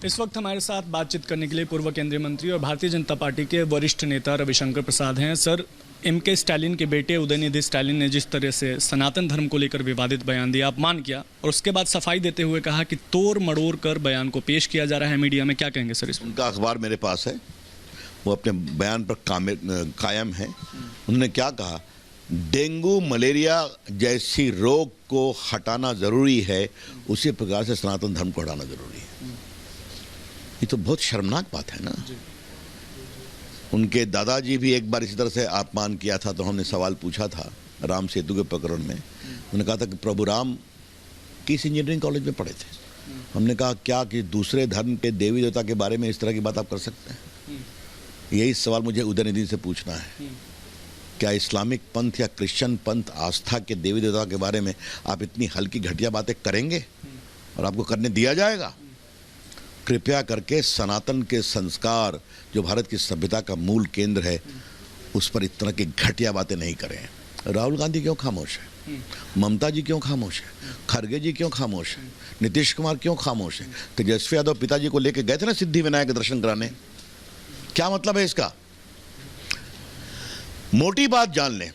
इस वक्त हमारे साथ बातचीत करने के लिए पूर्व केंद्रीय मंत्री और भारतीय जनता पार्टी के वरिष्ठ नेता रविशंकर प्रसाद हैं। Sir, MK. स्टालिन के बेटे उदयनिधि स्टालिन ने जिस तरह से सनातन धर्म को लेकर विवादित बयान दिया, अपमान किया और उसके बाद सफाई देते हुए कहा कि तोड़ मड़ोड़ कर बयान को पेश किया जा रहा है मीडिया में, क्या कहेंगे सर इसमें? उनका अखबार मेरे पास है, वो अपने बयान पर कायम है। उन्होंने क्या कहा, डेंगू मलेरिया जैसी रोग को हटाना जरूरी है, उसी प्रकार से सनातन धर्म को हटाना जरूरी है। ये तो बहुत शर्मनाक बात है ना। उनके दादाजी भी एक बार इसी तरह से अपमान किया था, तो हमने सवाल पूछा था राम सेतु के प्रकरण में। उन्होंने कहा था कि प्रभु राम किस इंजीनियरिंग कॉलेज में पढ़े थे। हमने कहा क्या कि दूसरे धर्म के देवी देवता के बारे में इस तरह की बात आप कर सकते हैं? यही सवाल मुझे उदयनिधि से पूछना है। क्या इस्लामिक पंथ या क्रिश्चियन पंथ आस्था के देवी देवता के बारे में आप इतनी हल्की घटिया बातें करेंगे और आपको करने दिया जाएगा? कृपया करके सनातन के संस्कार जो भारत की सभ्यता का मूल केंद्र है, उस पर इस तरह की घटिया बातें नहीं करें। राहुल गांधी क्यों खामोश है? ममता जी क्यों खामोश है? खड़गे जी क्यों खामोश है? नीतीश कुमार क्यों खामोश है? तेजस्वी यादव पिताजी को लेकर गए थे ना सिद्धि विनायक के दर्शन कराने। क्या मतलब है इसका? मोटी बात जान लें,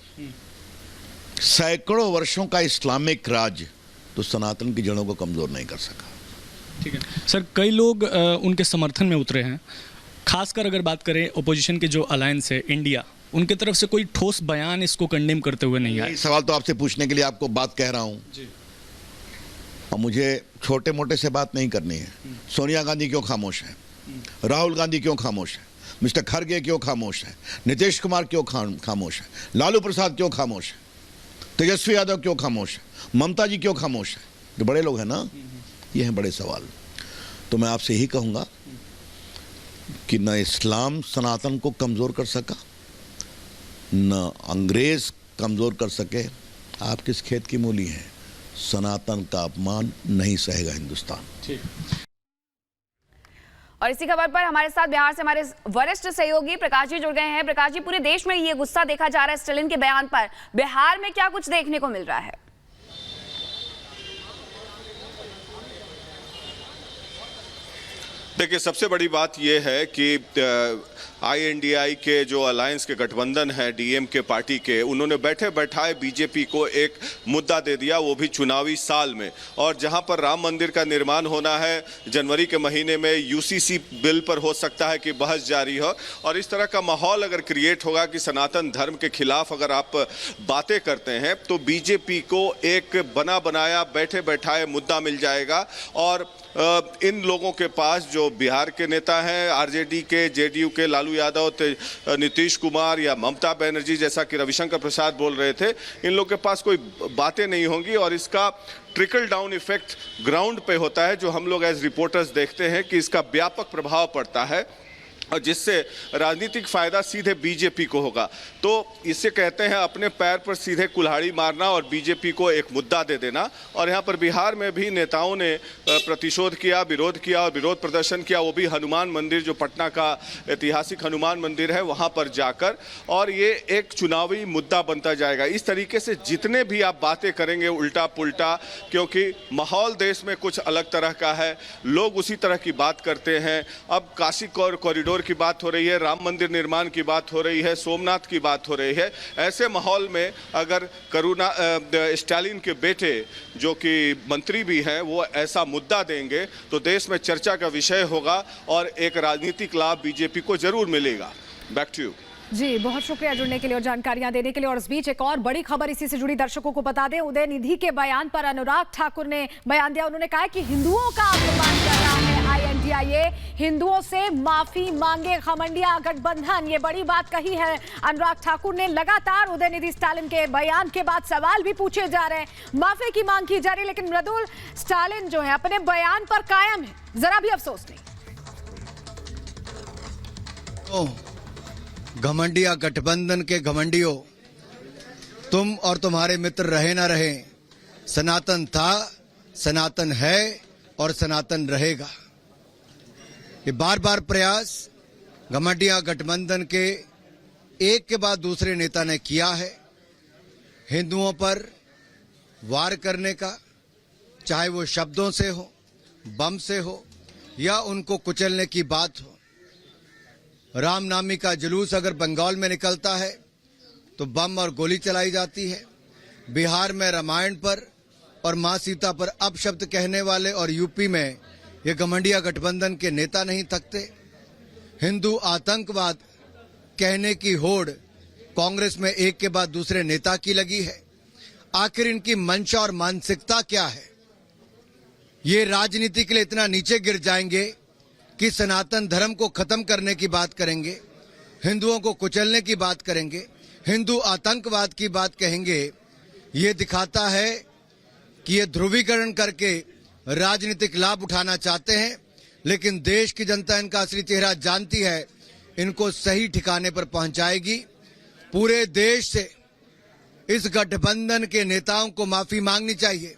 सैकड़ों वर्षों का इस्लामिक राज तो सनातन की जड़ों को कमजोर नहीं कर सका। ठीक है सर, कई लोग उनके समर्थन में उतरे हैं। खासकर अगर बात करें ओपोजिशन के जो अलायंस है इंडिया, उनके तरफ से कोई ठोस बयान इसको कंडेम करते हुए नहीं आया। सवाल तो आपसे पूछने के लिए आपको बात कह रहा हूं जी। और मुझे छोटे मोटे से बात नहीं करनी है। सोनिया गांधी क्यों खामोश है? राहुल गांधी क्यों खामोश है? मिस्टर खड़गे क्यों खामोश है? नीतीश कुमार क्यों खामोश है? लालू प्रसाद क्यों खामोश है? तेजस्वी यादव क्यों खामोश है? ममता जी क्यों खामोश है? जो बड़े लोग हैं ना, ये हैं बड़े सवाल। तो मैं आपसे यही कहूंगा कि न इस्लाम सनातन को कमजोर कर सका, न अंग्रेज कमजोर कर सके। आप किस खेत की मूली हैं? सनातन का अपमान नहीं सहेगा हिंदुस्तान। ठीक। और इसी खबर पर हमारे साथ बिहार से हमारे वरिष्ठ सहयोगी प्रकाश जी जुड़ गए हैं। प्रकाश जी, पूरे देश में ये गुस्सा देखा जा रहा है स्टालिन के बयान पर, बिहार में क्या कुछ देखने को मिल रहा है? देखिए, सबसे बड़ी बात यह है कि INDI के जो अलायंस के गठबंधन है DMK पार्टी के, उन्होंने बैठे बैठाए बीजेपी को एक मुद्दा दे दिया, वो भी चुनावी साल में। और जहां पर राम मंदिर का निर्माण होना है, जनवरी के महीने में UCC बिल पर हो सकता है कि बहस जारी हो। और इस तरह का माहौल अगर क्रिएट होगा कि सनातन धर्म के खिलाफ अगर आप बातें करते हैं, तो बीजेपी को एक बना बनाया बैठे बैठाए मुद्दा मिल जाएगा। और इन लोगों के पास जो बिहार के नेता हैं, RJD के, JDU के लालू यादव, नीतीश कुमार या ममता बनर्जी, जैसा कि रविशंकर प्रसाद बोल रहे थे, इन लोगों के पास कोई बातें नहीं होंगी। और इसका ट्रिकल डाउन इफेक्ट ग्राउंड पे होता है, जो हम लोग एज रिपोर्टर्स देखते हैं कि इसका व्यापक प्रभाव पड़ता है और जिससे राजनीतिक फायदा सीधे बीजेपी को होगा। तो इसे कहते हैं अपने पैर पर सीधे कुल्हाड़ी मारना और बीजेपी को एक मुद्दा दे देना। और यहाँ पर बिहार में भी नेताओं ने प्रतिशोध किया, विरोध किया और विरोध प्रदर्शन किया, वो भी हनुमान मंदिर, जो पटना का ऐतिहासिक हनुमान मंदिर है, वहाँ पर जाकर। और ये एक चुनावी मुद्दा बनता जाएगा। इस तरीके से जितने भी आप बातें करेंगे उल्टा पुल्टा, क्योंकि माहौल देश में कुछ अलग तरह का है, लोग उसी तरह की बात करते हैं। अब काशी कॉरिडोर की बात हो रही है, राम मंदिर निर्माण की बात हो रही है, सोमनाथ की बात हो रही है। ऐसे माहौल में अगर स्टालिन के बेटे जो कि मंत्री भी हैं, वो ऐसा मुद्दा देंगे तो देश में चर्चा का विषय होगा और एक राजनीतिक लाभ बीजेपी को जरूर मिलेगा। बैक टू यू जी। बहुत शुक्रिया जुड़ने के लिए और जानकारियां देने के लिए। और इस बीच एक और बड़ी खबर इसी से जुड़ी दर्शकों को बता दें। उदयनिधि के बयान पर अनुराग ठाकुर ने बयान दिया। उन्होंने कहा कि हिंदुओं का अपमान कर रहा है INDIA, हिंदुओं से माफी मांगे घमंडिया गठबंधन। ये बड़ी बात कही है अनुराग ठाकुर ने। लगातार उदयनिधि स्टालिन के बयान के बाद सवाल भी पूछे जा रहे हैं, माफी की मांग की जा रही है, लेकिन मृदुल, स्टालिन जो है अपने बयान पर कायम है, जरा भी अफसोस नहीं। घमंडिया गठबंधन के घमंडियों, तुम और तुम्हारे मित्र रहे ना रहे, सनातन था, सनातन है और सनातन रहेगा। ये बार बार प्रयास घमंडिया गठबंधन के एक के बाद दूसरे नेता ने किया है हिंदुओं पर वार करने का, चाहे वो शब्दों से हो, बम से हो, या उनको कुचलने की बात हो। रामनामी का जुलूस अगर बंगाल में निकलता है तो बम और गोली चलाई जाती है। बिहार में रामायण पर और मां सीता पर अपशब्द कहने वाले और यूपी में ये घमंडिया गठबंधन के नेता नहीं थकते। हिंदू आतंकवाद कहने की होड़ कांग्रेस में एक के बाद दूसरे नेता की लगी है। आखिर इनकी मंशा और मानसिकता क्या है? ये राजनीति के लिए इतना नीचे गिर जाएंगे कि सनातन धर्म को खत्म करने की बात करेंगे, हिंदुओं को कुचलने की बात करेंगे, हिंदू आतंकवाद की बात कहेंगे। ये दिखाता है कि ये ध्रुवीकरण करके राजनीतिक लाभ उठाना चाहते हैं, लेकिन देश की जनता इनका असली चेहरा जानती है, इनको सही ठिकाने पर पहुंचाएगी। पूरे देश से इस गठबंधन के नेताओं को माफी मांगनी चाहिए।